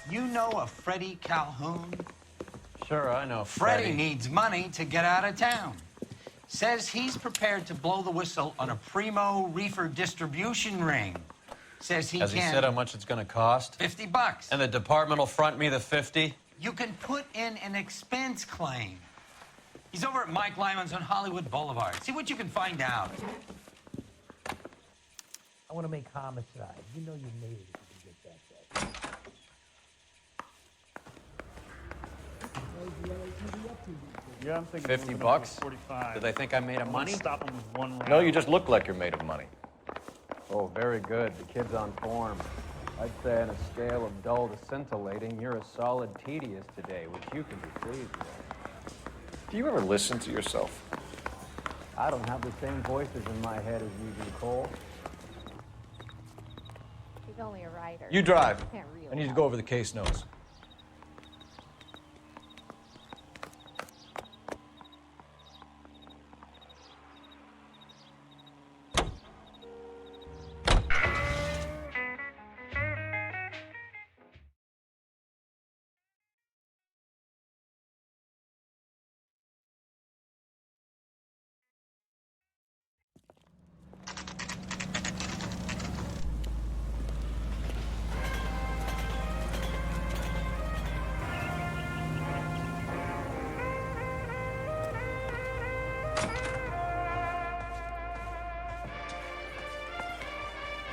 You know a Freddie Calhoun? Sure, I know Freddie needs money to get out of town. Says he's prepared to blow the whistle on a primo reefer distribution ring. Says he Has he said how much it's going to cost? $50. And the department will front me the 50? You can put in an expense claim. He's over at Mike Lyman's on Hollywood Boulevard. See what you can find out. I want to make homicide. You know you made it if you get that. Yeah, I'm thinking $50? 45. Do they think I'm made of money? Stop them with one round. No, you just look like you're made of money. Oh, very good. The kid's on form. I'd say on a scale of dull to scintillating, you're a solid tedious today, which you can be pleased with. Do you ever listen to yourself? I don't have the same voices in my head as you do, Cole. He's only a writer. You drive. Can't really I need to help. go over the case notes.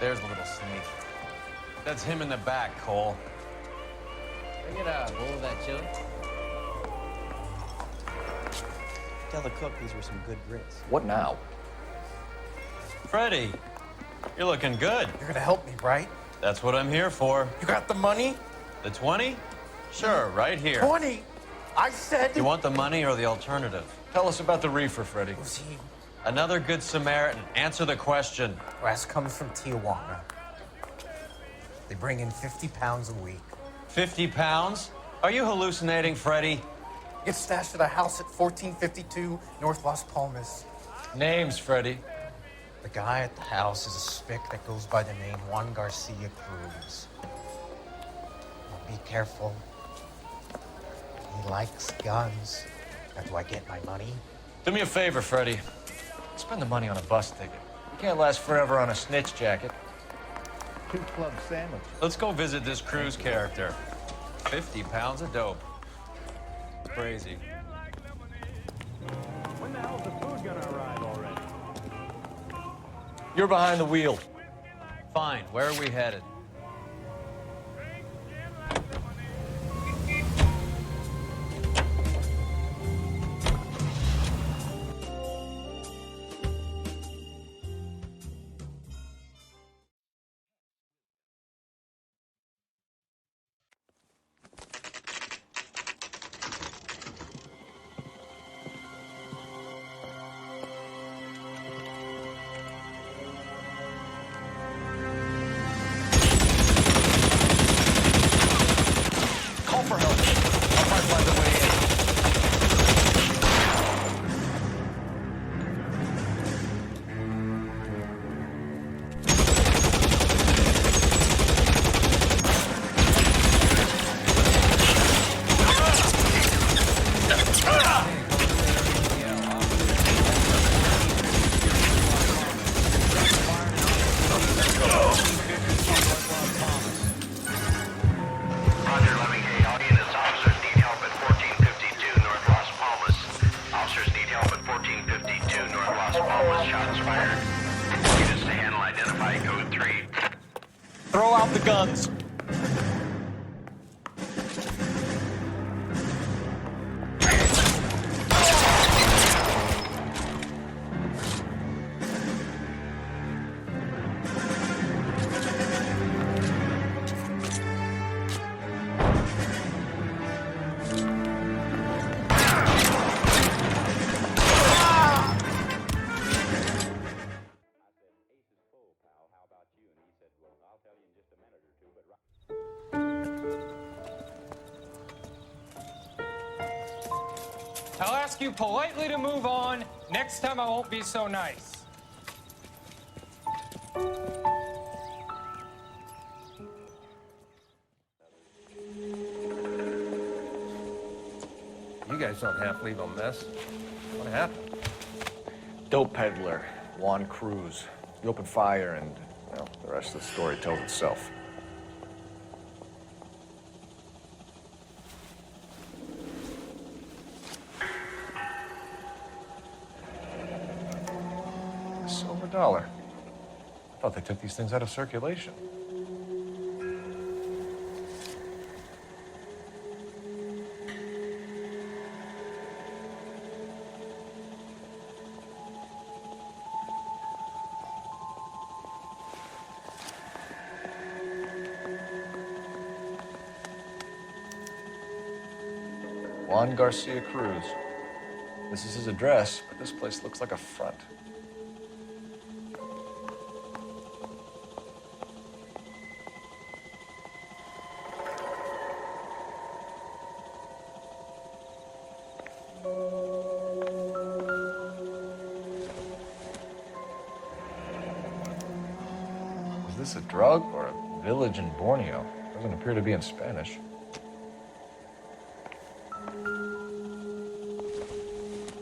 There's a little sneak. That's him in the back, Cole. Can I get a bowl of that chili? Tell the cook these were some good grits. What now? Freddie, you're looking good. You're gonna help me, right? That's what I'm here for. You got the money? The 20? Sure, right here. 20! I said... You want the money or the alternative? Tell us about the reefer, Freddie. Was he... Another good Samaritan. Answer the question. Grass comes from Tijuana. They bring in 50 pounds a week. 50 pounds? Are you hallucinating, Freddie? It's stashed at a house at 1452 North Las Palmas. Names, Freddie. The guy at the house is a spick that goes by the name Juan Garcia Cruz. Now be careful. He likes guns. Now, do I get my money? Do me a favor, Freddie. Spend the money on a bus ticket. You can't last forever on a snitch jacket. 2 club sandwich. Let's go visit this Cruz character. 50 pounds of dope. Crazy. When the hell's the food gonna arrive already? You're behind the wheel. Fine, where are we headed? For help. I'll try to find a way in. Throw out the guns. I'll ask you politely to move on. Next time I won't be so nice. You guys don't half leave a mess. What happened? Dope peddler, Juan Cruz. He opened fire and, well, the rest of the story tells itself. A silver dollar. I thought they took these things out of circulation. Juan Garcia Cruz. This is his address, but this place looks like a front. Is this a drug or a village in Borneo? Doesn't appear to be in Spanish.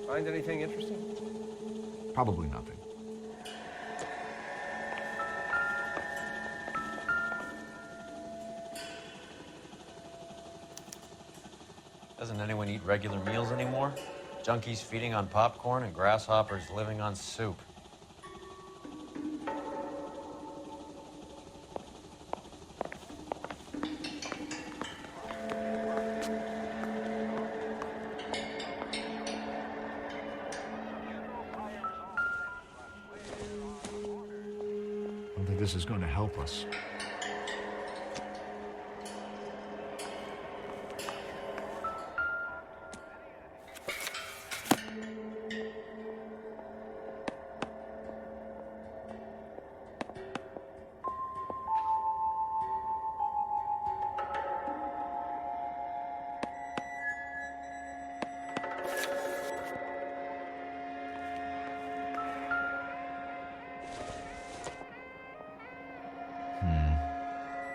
Find anything interesting? Probably nothing. Doesn't anyone eat regular meals anymore? Junkies feeding on popcorn and grasshoppers living on soup. I don't think this is going to help us.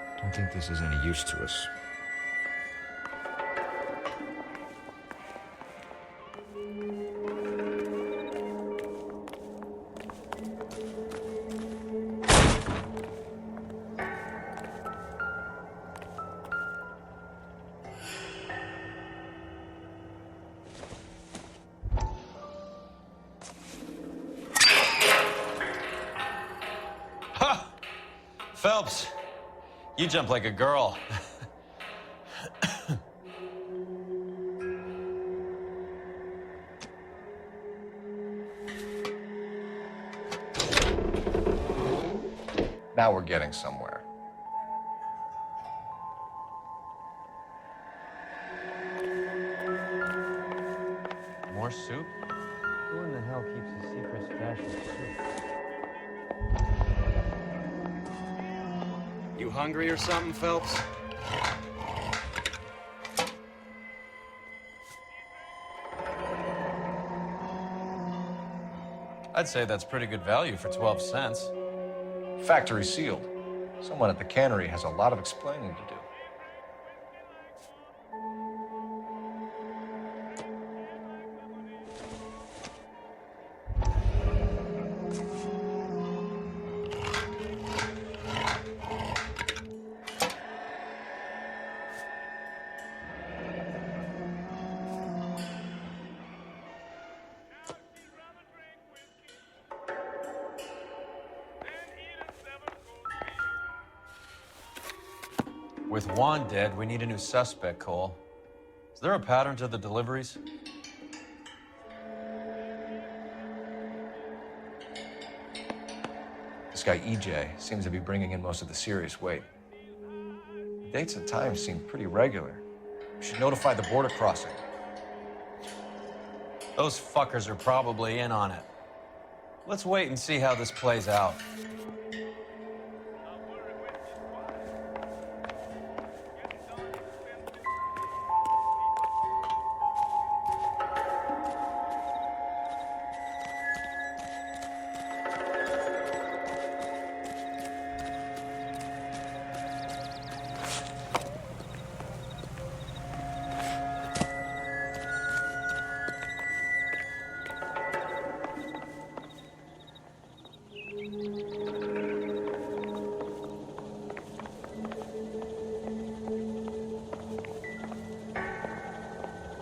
I don't think this is any use to us. Ha! Phelps, you jump like a girl. Now we're getting somewhere. More soup? Who in the hell keeps a secret stash of soup? You hungry or something, Phelps? I'd say that's pretty good value for 12 cents. Factory sealed. Someone at the cannery has a lot of explaining to do. With Juan dead, we need a new suspect, Cole. Is there a pattern to the deliveries? This guy, EJ, seems to be bringing in most of the serious weight. The dates and times seem pretty regular. We should notify the border crossing. Those fuckers are probably in on it. Let's wait and see how this plays out.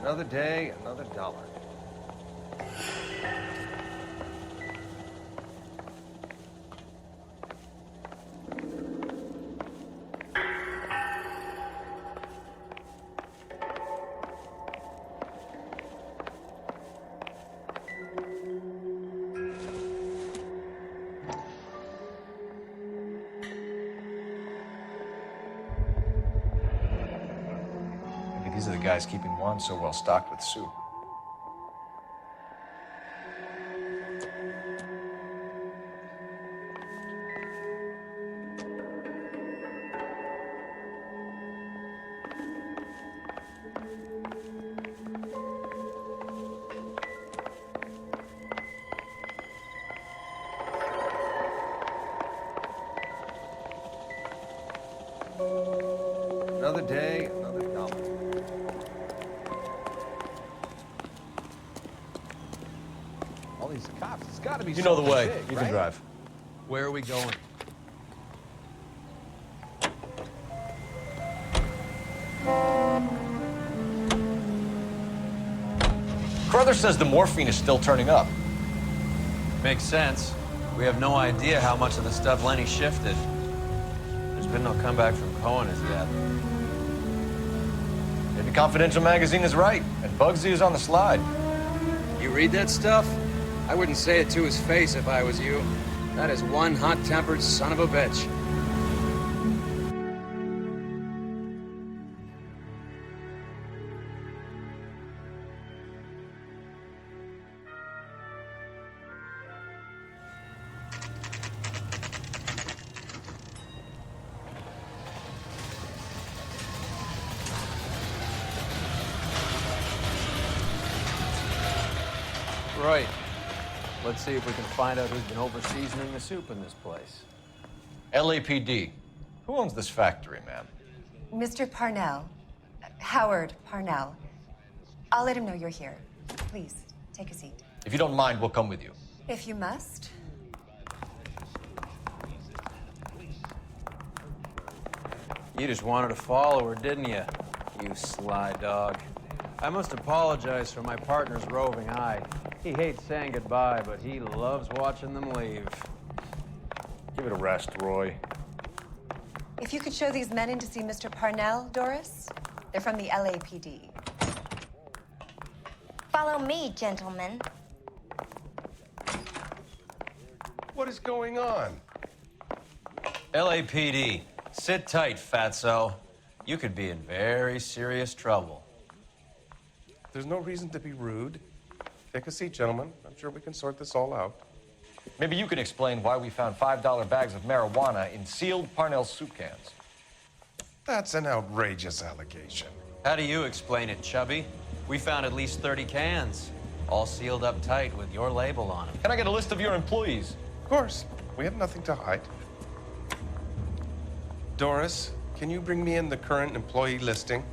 Another day, another dollar. Maybe these are the guys keeping Juan so well stocked with soup. Another day, another dollar. All these cops, it's got to be You know the something way. big, You right? can drive. Where are we going? Carruthers says the morphine is still turning up. Makes sense. We have no idea how much of the stuff Lenny shifted. There's been no comeback from Cohen as yet. Maybe Confidential magazine is right, and Bugsy is on the slide. You read that stuff? I wouldn't say it to his face if I was you. That is one hot-tempered son of a bitch. Right. Let's see if we can find out who's been over-seasoning the soup in this place. LAPD. Who owns this factory, ma'am? Mr. Parnell. Howard Parnell. I'll let him know you're here. Please, take a seat. If you don't mind, we'll come with you. If you must. You just wanted to follow her, didn't you? You sly dog. I must apologize for my partner's roving eye. He hates saying goodbye, but he loves watching them leave. Give it a rest, Roy. If you could show these men in to see Mr. Parnell, Doris. They're from the LAPD. Follow me, gentlemen. What is going on? LAPD, sit tight, fatso. You could be in very serious trouble. There's no reason to be rude. Take a seat, gentlemen. I'm sure we can sort this all out. Maybe you can explain why we found $5 bags of marijuana in sealed Parnell soup cans. That's an outrageous allegation. How do you explain it, Chubby? We found at least 30 cans, all sealed up tight with your label on them. Can I get a list of your employees? Of course. We have nothing to hide. Doris, can you bring me in the current employee listing?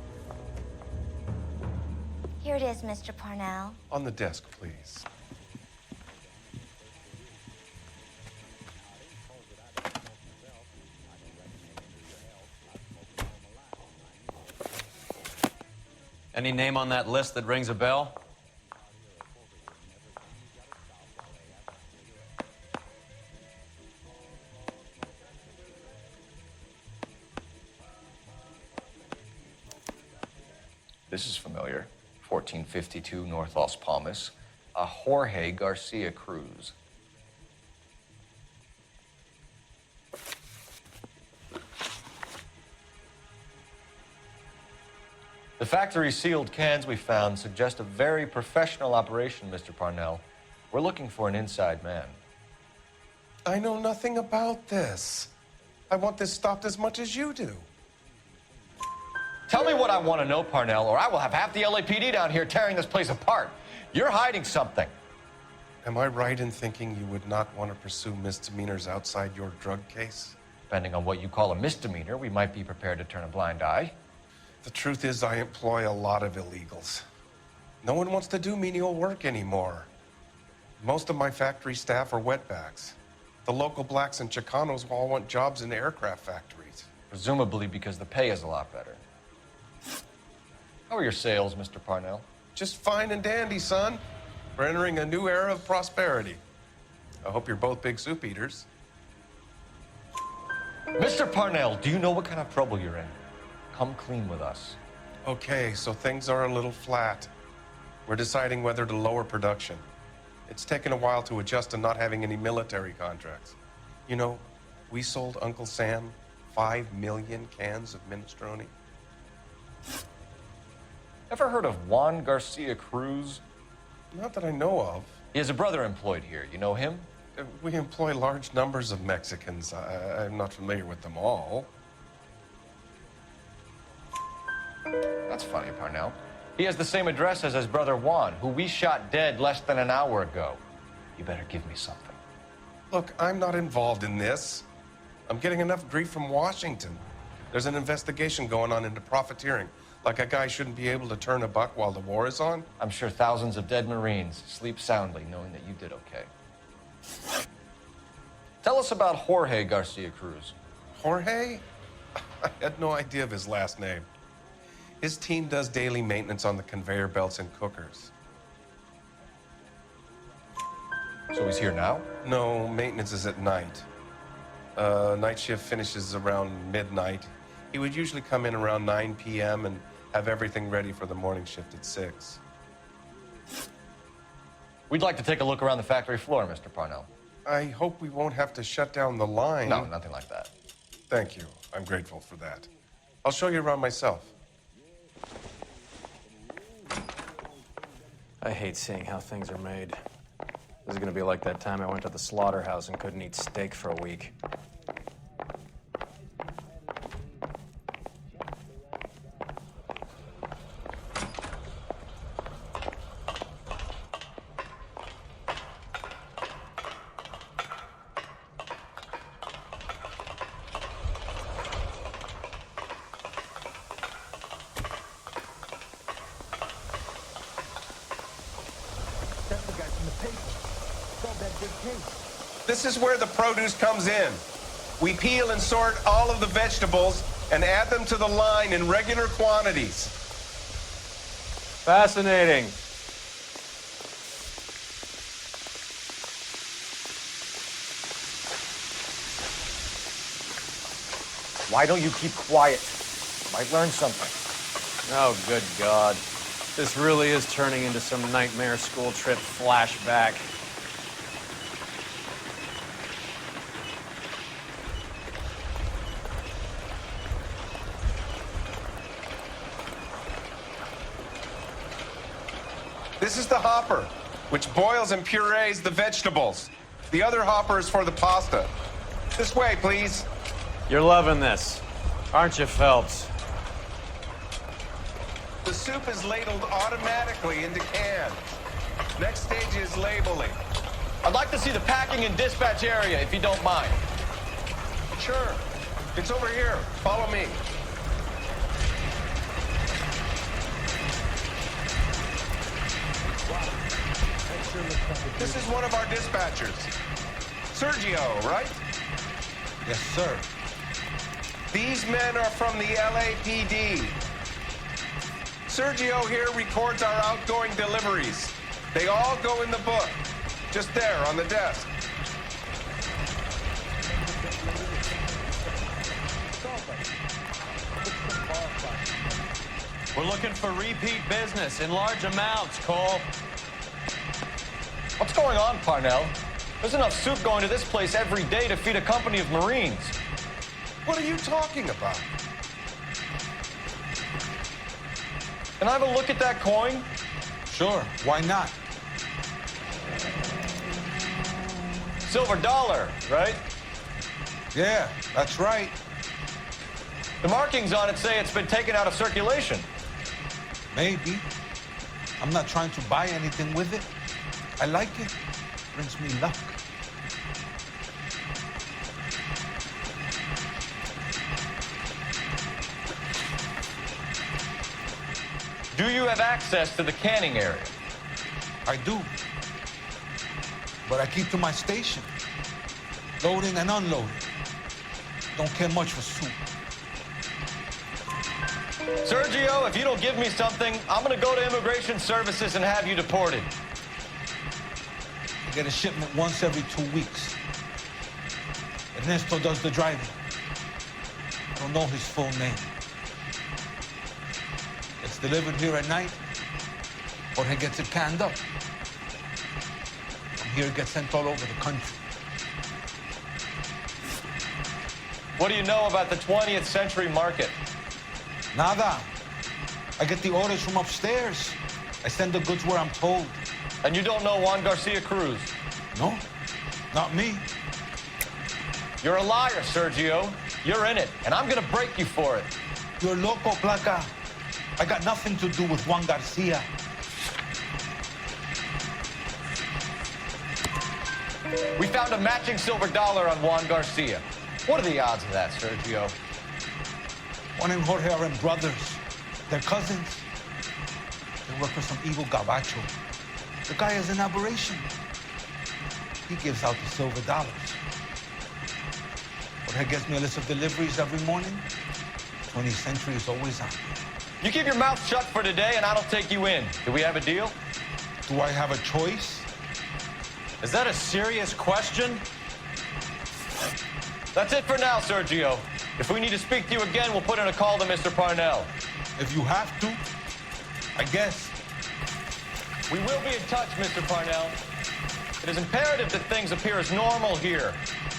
Here it is, Mr. Parnell. On the desk, please. Any name on that list that rings a bell? This is familiar. 1452 North Las Palmas. A Jorge Garcia Cruz. The factory sealed cans we found suggest a very professional operation, Mr. Parnell. We're looking for an inside man. I know nothing about this. I want this stopped as much as you do. Tell me what I want to know, Parnell, or I will have half the LAPD down here tearing this place apart. You're hiding something. Am I right in thinking you would not want to pursue misdemeanors outside your drug case? Depending on what you call a misdemeanor, we might be prepared to turn a blind eye. The truth is, I employ a lot of illegals. No one wants to do menial work anymore. Most of my factory staff are wetbacks. The local blacks and Chicanos all want jobs in aircraft factories. Presumably because the pay is a lot better. How are your sales, Mr. Parnell? Just fine and dandy, son. We're entering a new era of prosperity. I hope you're both big soup eaters. Mr. Parnell, do you know what kind of trouble you're in? Come clean with us. Okay, so things are a little flat. We're deciding whether to lower production. It's taken a while to adjust to not having any military contracts. You know, we sold Uncle Sam 5 million cans of minestrone. Ever heard of Juan Garcia Cruz? Not that I know of. He has a brother employed here. You know him? We employ large numbers of Mexicans. I'm not familiar with them all. That's funny, Parnell. He has the same address as his brother Juan, who we shot dead less than an hour ago. You better give me something. Look, I'm not involved in this. I'm getting enough grief from Washington. There's an investigation going on into profiteering. Like a guy shouldn't be able to turn a buck while the war is on. I'm sure thousands of dead Marines sleep soundly knowing that you did okay. Tell us about Jorge Garcia Cruz. Jorge? I had no idea of his last name. His team does daily maintenance on the conveyor belts and cookers. So he's here now? No, maintenance is at night. Night shift finishes around midnight. He would usually come in around 9 p.m. and have everything ready for the morning shift at 6. We'd like to take a look around the factory floor, Mr. Parnell. I hope we won't have to shut down the line. No, nothing like that. Thank you. I'm grateful for that. I'll show you around myself. I hate seeing how things are made. This is gonna be like that time I went to the slaughterhouse and couldn't eat steak for a week. This is where the produce comes in. We peel and sort all of the vegetables and add them to the line in regular quantities. Fascinating. Why don't you keep quiet? Might learn something. Oh, good God. This really is turning into some nightmare school trip flashback. This is the hopper, which boils and purees the vegetables. The other hopper is for the pasta. This way, please. You're loving this, aren't you, Phelps? The soup is ladled automatically into cans. Next stage is labeling. I'd like to see the packing and dispatch area, if you don't mind. Sure. It's over here. Follow me. This is one of our dispatchers. Sergio, right? Yes, sir. These men are from the LAPD. Sergio here records our outgoing deliveries. They all go in the book, just there on the desk. We're looking for repeat business in large amounts, Cole. What's going on, Parnell? There's enough soup going to this place every day to feed a company of Marines. What are you talking about? Can I have a look at that coin? Sure, why not? Silver dollar, right? Yeah, that's right. The markings on it say it's been taken out of circulation. Maybe. I'm not trying to buy anything with it. I like it. Brings me luck. Do you have access to the canning area? I do. But I keep to my station. Loading and unloading. Don't care much for soup. Sergio, if you don't give me something, I'm gonna go to Immigration Services and have you deported. I get a shipment once every 2 weeks. Ernesto does the driving. I don't know his full name. It's delivered here at night, or he gets it canned up. From here, it gets sent all over the country. What do you know about the 20th century market? Nada. I get the orders from upstairs. I send the goods where I'm told. And you don't know Juan Garcia Cruz? No, not me. You're a liar, Sergio. You're in it, and I'm gonna break you for it. You're loco, Placa. I got nothing to do with Juan Garcia. We found a matching silver dollar on Juan Garcia. What are the odds of that, Sergio? Juan and Jorge are brothers. They're cousins. They work for some evil gabacho. The guy is an aberration. He gives out the silver dollars. Jorge gets me a list of deliveries every morning. 20th Century is always on. You keep your mouth shut for today, and I don't take you in. Do we have a deal? Do I have a choice? Is that a serious question? That's it for now, Sergio. If we need to speak to you again, we'll put in a call to Mr. Parnell. If you have to, I guess. We will be in touch, Mr. Parnell. It is imperative that things appear as normal here.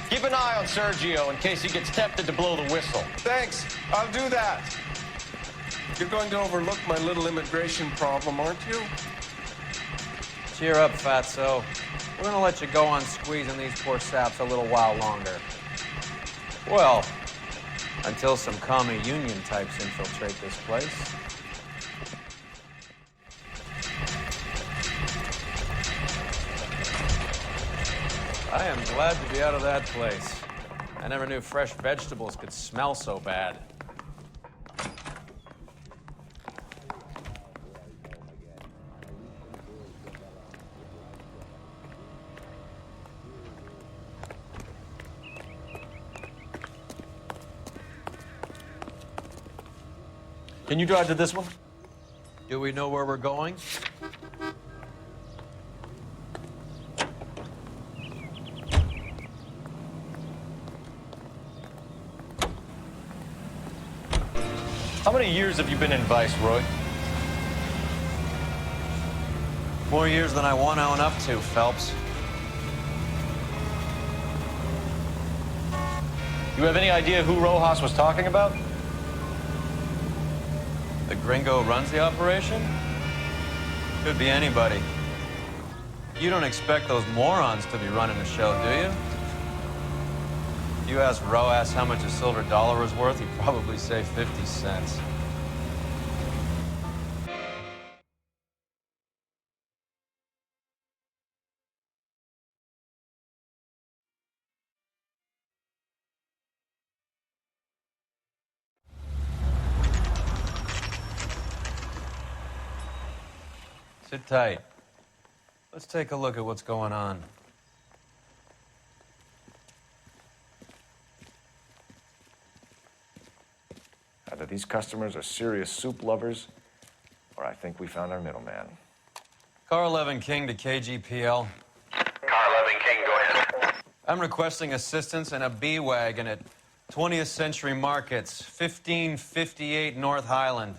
Keep an eye on Sergio in case he gets tempted to blow the whistle. Thanks. I'll do that. You're going to overlook my little immigration problem, aren't you? Cheer up, fatso. We're gonna let you go on squeezing these poor saps a little while longer. Well, until some commie union types infiltrate this place. I am glad to be out of that place. I never knew fresh vegetables could smell so bad. Can you drive to this one? Do we know where we're going? How many years have you been in Vice, Roy? More years than I want to own up to, Phelps. You have any idea who Rojas was talking about? The gringo runs the operation? Could be anybody. You don't expect those morons to be running the show, do you? You ask Rojas how much a silver dollar was worth, he'd probably say 50 cents. Sit tight. Let's take a look at what's going on. Either these customers are serious soup lovers, or I think we found our middleman. Car 11 King to KGPL. Car 11 King, go ahead. I'm requesting assistance in a B-Wagon at 20th Century Markets, 1558 North Highland.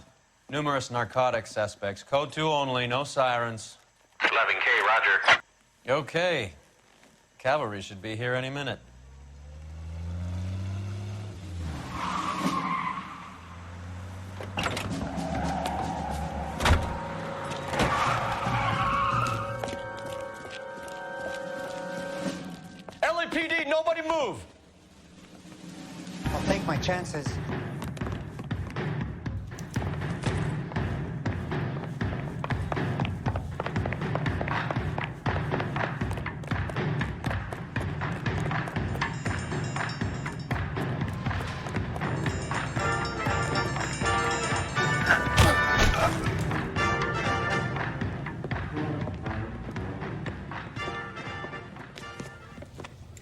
Numerous narcotic suspects. Code 2 only, no sirens. 11K, roger. Okay. Cavalry should be here any minute. LAPD, nobody move! I'll take my chances.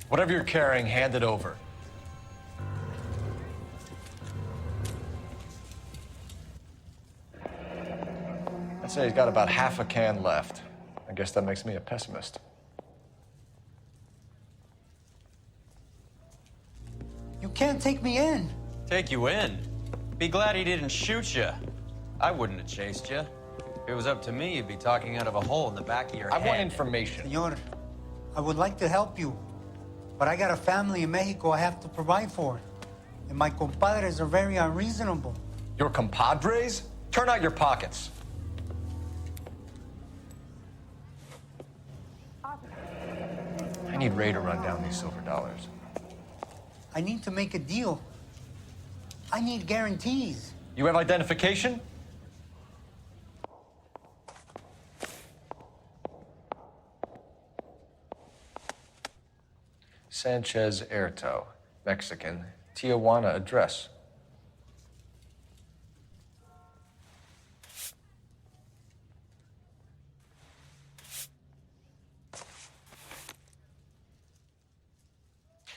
Whatever you're carrying, hand it over. say he's got about half a can left. I guess that makes me a pessimist. You can't take me in. Take you in? Be glad he didn't shoot you. I wouldn't have chased you. If it was up to me, you'd be talking out of a hole in the back of your head. I want information. Senor, I would like to help you, but I got a family in Mexico I have to provide for. And my compadres are very unreasonable. Your compadres? Turn out your pockets. I need Ray to run down these silver dollars. I need to make a deal. I need guarantees. You have identification? Sanchez Erto, Mexican, Tijuana address.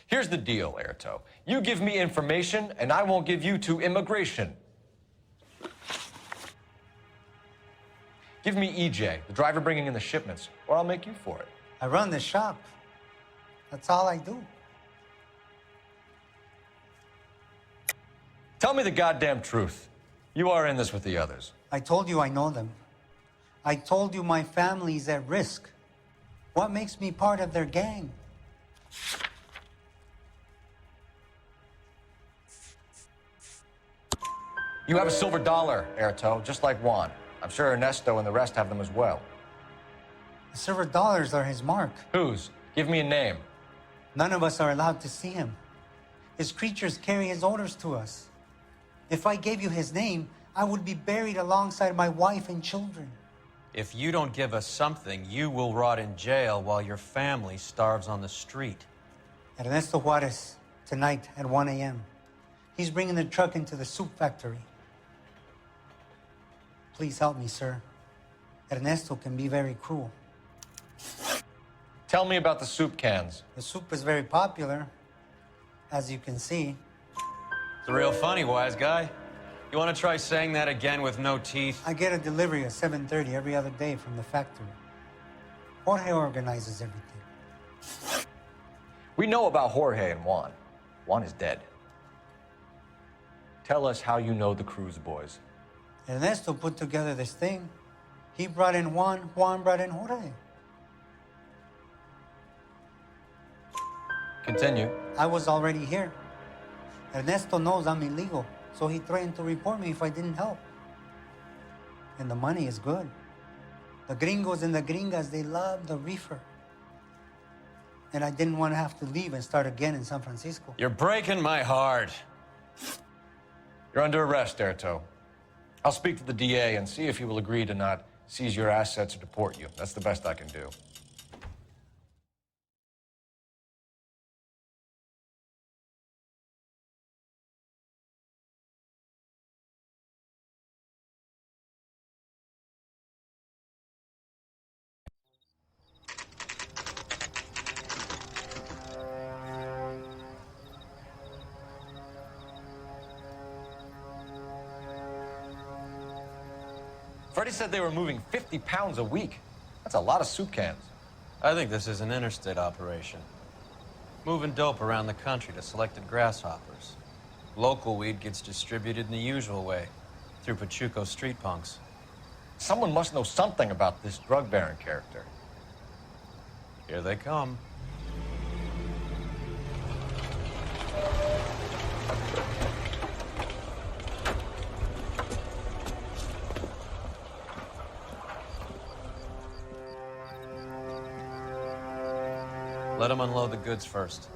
Here's the deal, Erto. You give me information, and I won't give you to immigration. Give me EJ, the driver bringing in the shipments, or I'll make you for it. I run the shop. That's all I do. Tell me the goddamn truth. You are in this with the others. I told you I know them. I told you my family's at risk. What makes me part of their gang? You have a silver dollar, Erto, just like Juan. I'm sure Ernesto and the rest have them as well. The silver dollars are his mark. Whose? Give me a name. None of us are allowed to see him. His creatures carry his orders to us. If I gave you his name, I would be buried alongside my wife and children. If you don't give us something, you will rot in jail while your family starves on the street. Ernesto Juarez, tonight at 1 a.m. He's bringing the truck into the soup factory. Please help me, sir. Ernesto can be very cruel. Tell me about the soup cans. The soup is very popular, as you can see. It's real funny, wise guy. You want to try saying that again with no teeth? I get a delivery at 7:30 every other day from the factory. Jorge organizes everything. We know about Jorge and Juan. Juan is dead. Tell us how you know the Cruz boys. Ernesto put together this thing. He brought in Juan, Juan brought in Jorge. Continue. I was already here. Ernesto knows I'm illegal, so he threatened to report me if I didn't help. And the money is good. The gringos and the gringas, they love the reefer. And I didn't want to have to leave and start again in San Francisco. You're breaking my heart. You're under arrest, Erto. I'll speak to the DA and see if he will agree to not seize your assets or deport you. That's the best I can do. Freddie said they were moving 50 pounds a week. That's a lot of soup cans. I think this is an interstate operation. Moving dope around the country to selected grasshoppers. Local weed gets distributed in the usual way, through Pachuco street punks. Someone must know something about this drug baron character. Here they come. Let them unload the goods first.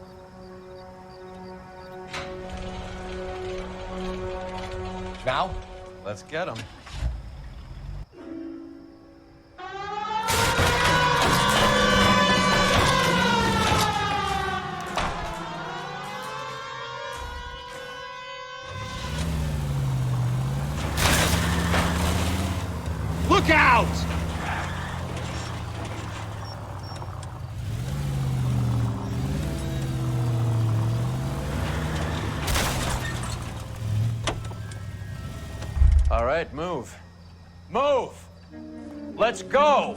Now? Let's get them. Look out! All right, move. Move! Let's go!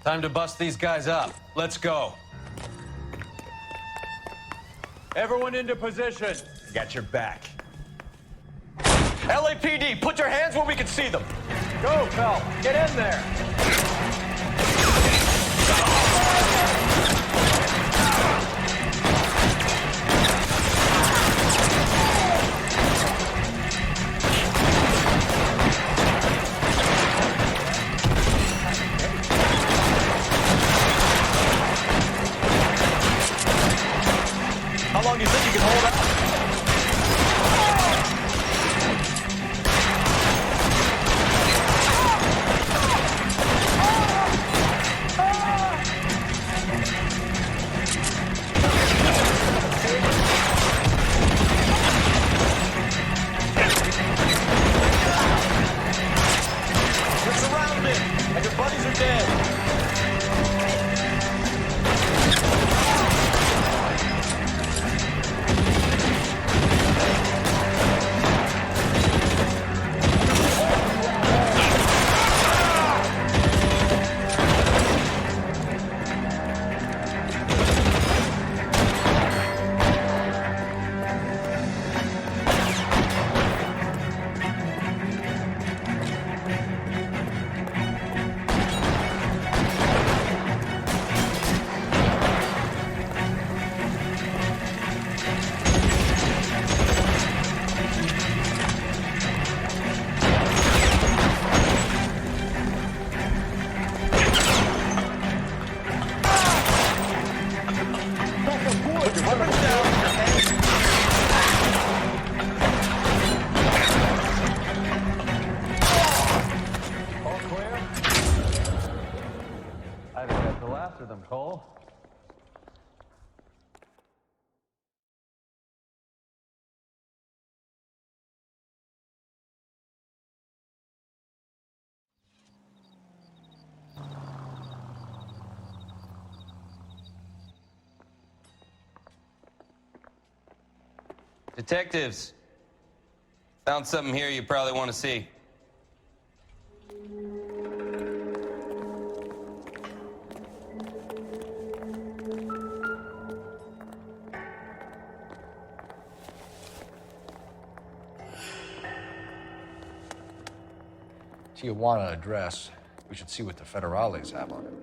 Time to bust these guys up. Let's go. Everyone into position. Got your back. LAPD, put your hands where we can see them. Go, Phelps. Get in there. How long do you think you can hold out? We're surrounded, and your buddies are dead. All clear? I think that's the last of them, Cole. Detectives, found something here you probably want to see. Tijuana address. We should see what the federales have on it.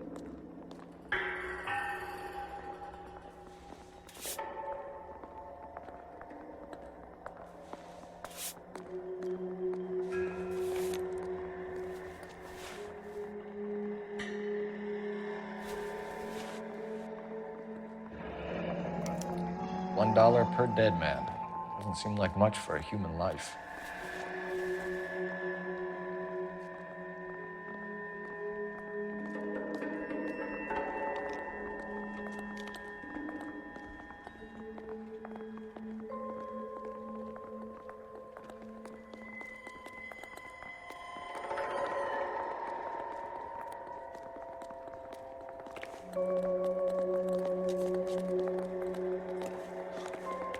$1 per dead man. Doesn't seem like much for a human life.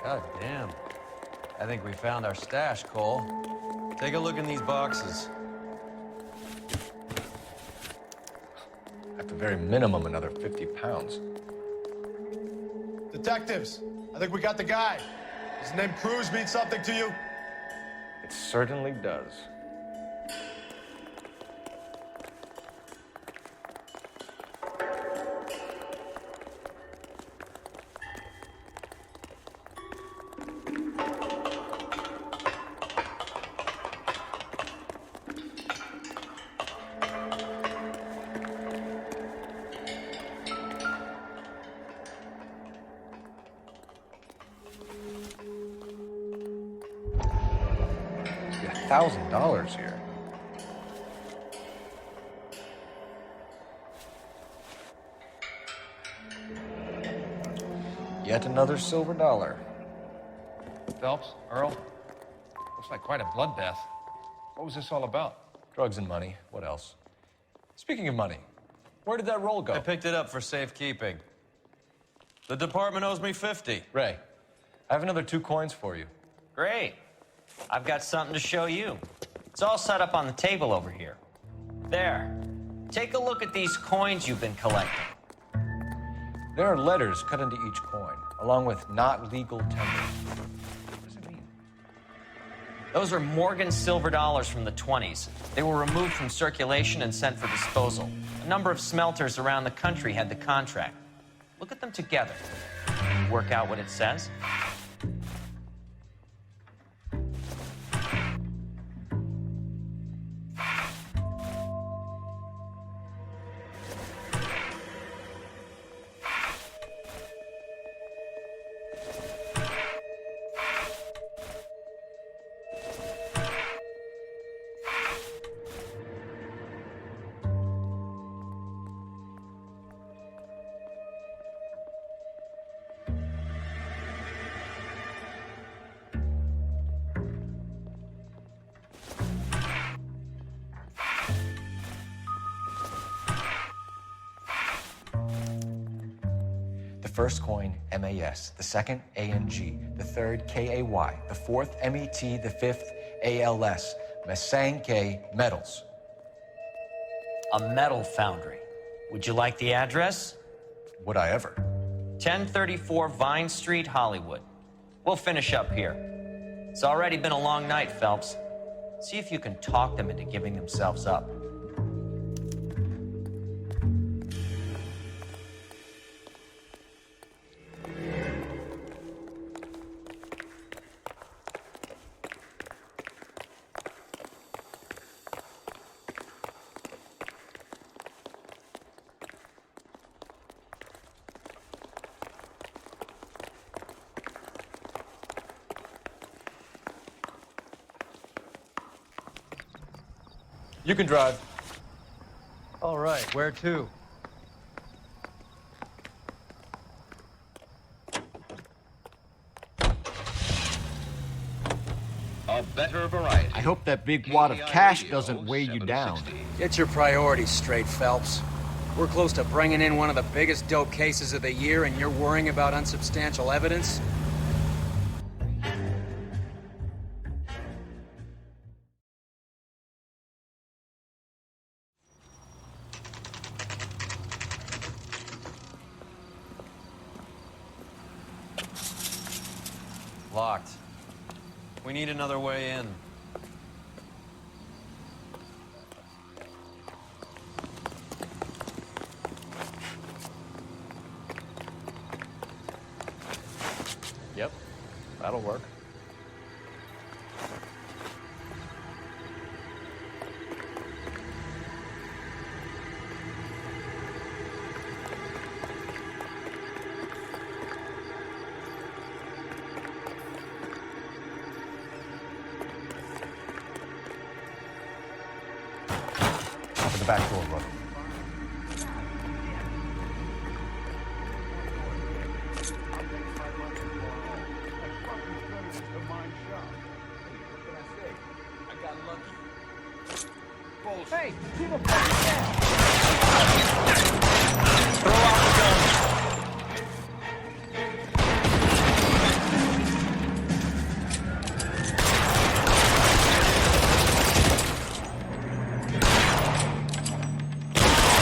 God damn. I think we found our stash, Cole. Take a look in these boxes. At the very minimum, another 50 pounds. Detectives, I think we got the guy. His name Cruz mean something to you? It certainly does. $1,000 here. Yet another silver dollar. Phelps, Earl, looks like quite a bloodbath. What was this all about? Drugs and money. What else? Speaking of money, where did that roll go? I picked it up for safekeeping. The department owes me 50. Ray, I have another 2 coins for you. Great. I've got something to show you. It's all set up on the table over here. There. Take a look at these coins you've been collecting. There are letters cut into each coin, along with not legal tender. What does it mean? Those are Morgan silver dollars from the 20s. They were removed from circulation and sent for disposal. A number of smelters around the country had the contract. Look at them together. Work out what it says. The first coin, MAS. The second, ANG. The third, KAY. The fourth, MET. The fifth, ALS. Masanke Metals. A metal foundry. Would you like the address? Would I ever? 1034 Vine Street, Hollywood. We'll finish up here. It's already been a long night, Phelps. See if you can talk them into giving themselves up. You can drive. All right, where to? A better variety. I hope that big wad of cash doesn't weigh you down. Get your priorities straight, Phelps. We're close to bringing in one of the biggest dope cases of the year, and you're worrying about unsubstantial evidence? Locked. We need another way in. Yep, that'll work. Open the back door, brother. Hey, people Throw out the gun.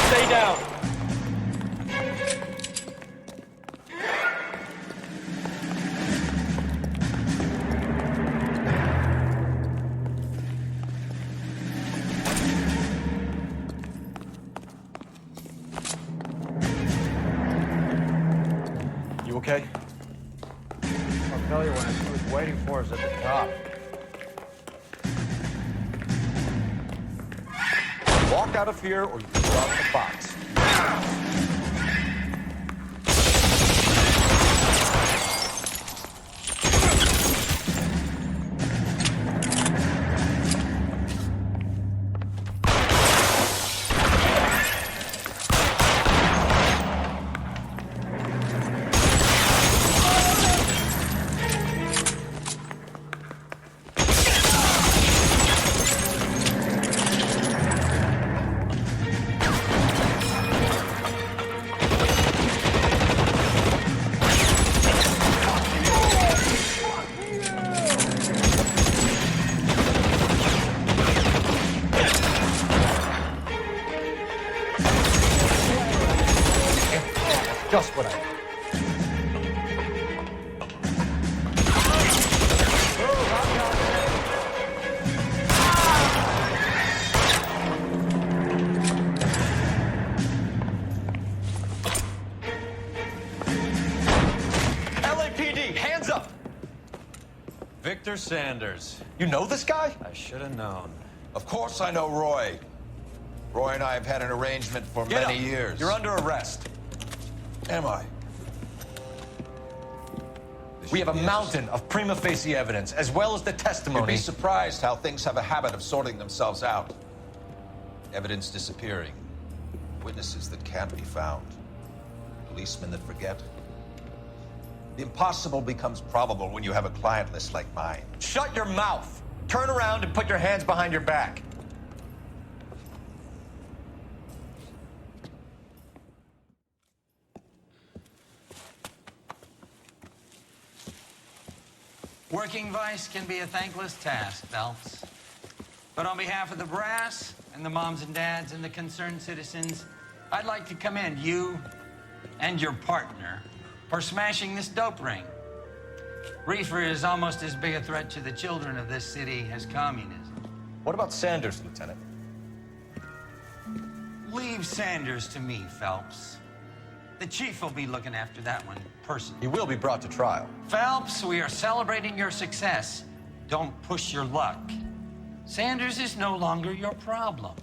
Stay down. You okay? I'll tell you when it's who's waiting for us at the top. Walk out of here or you can drop the box. just what I want. LAPD, hands up! Victor Sanders. You know this guy? I should have known. Of course I know Roy. Roy and I have had an arrangement for many years. You're under arrest. Am I? We have a mountain of prima facie evidence, as well as the testimony. You'd be surprised how things have a habit of sorting themselves out. Evidence disappearing. Witnesses that can't be found. Policemen that forget. The impossible becomes probable when you have a client list like mine. Shut your mouth. Turn around and put your hands behind your back. Working vice can be a thankless task, Phelps. But on behalf of the brass and the moms and dads and the concerned citizens, I'd like to commend you and your partner for smashing this dope ring. Reefer is almost as big a threat to the children of this city as communism. What about Sanders, Lieutenant? Leave Sanders to me, Phelps. The chief will be looking after that one personally. He will be brought to trial. Phelps, we are celebrating your success. Don't push your luck. Sanders is no longer your problem.